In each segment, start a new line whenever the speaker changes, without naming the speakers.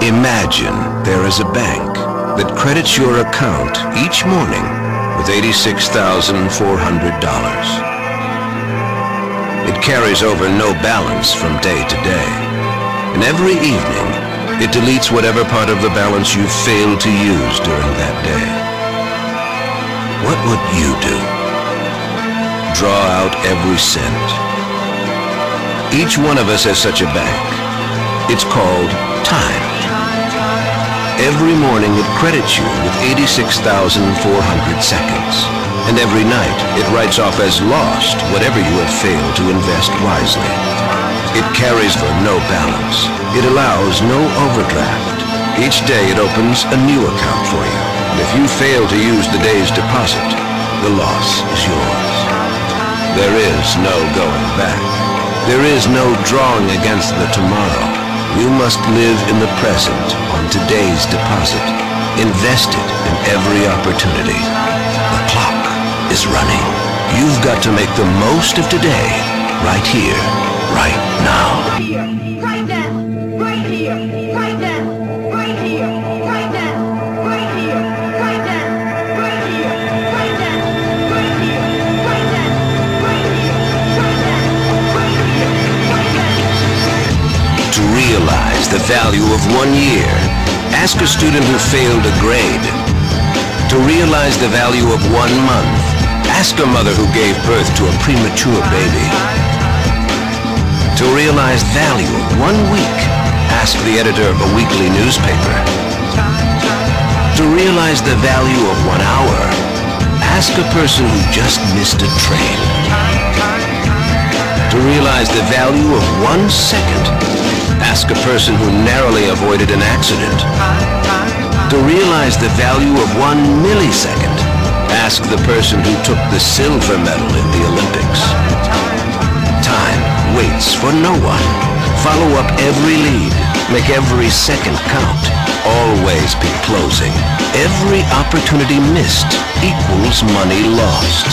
Imagine there is a bank that credits your account each morning with $86,400. It carries over no balance from day to day, and every evening it deletes whatever part of the balance you failed to use during that day. What would you do? Draw out every cent. Each one of us has such a bank. It's called time. Every morning it credits you with 86,400 seconds. And every night it writes off as lost whatever you have failed to invest wisely. It carries for no balance. It allows no overdraft. Each day it opens a new account for you. And if you fail to use the day's deposit, the loss is yours. There is no going back. There is no drawing against the tomorrow. You must live in the present on today's deposit, invested in every opportunity. The clock is running. You've got to make the most of today, right here, right now.
Right here, right now, right here, right now, right here, right now, right here, right now, right here, right now, right here, right now, right here, right now, right here, right now.
To realize the value of 1 year, ask a student who failed a grade. To realize the value of 1 month, ask a mother who gave birth to a premature baby. To realize value of 1 week, ask the editor of a weekly newspaper. To realize the value of 1 hour, ask a person who just missed a train. To realize the value of 1 second, ask a person who narrowly avoided an accident. To realize the value of 1 millisecond, ask the person who took the silver medal in the Olympics. Time waits for no one. Follow up every lead. Make every second count. Always be closing. Every opportunity missed equals money lost.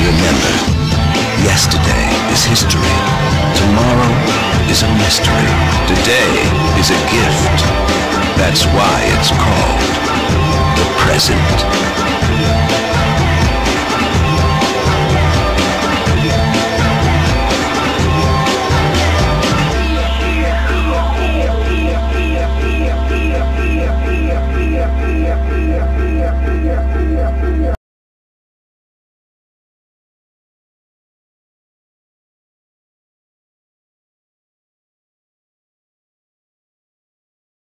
Remember, yesterday is history. Tomorrow is a mystery. Today is a gift. That's why it's called the present.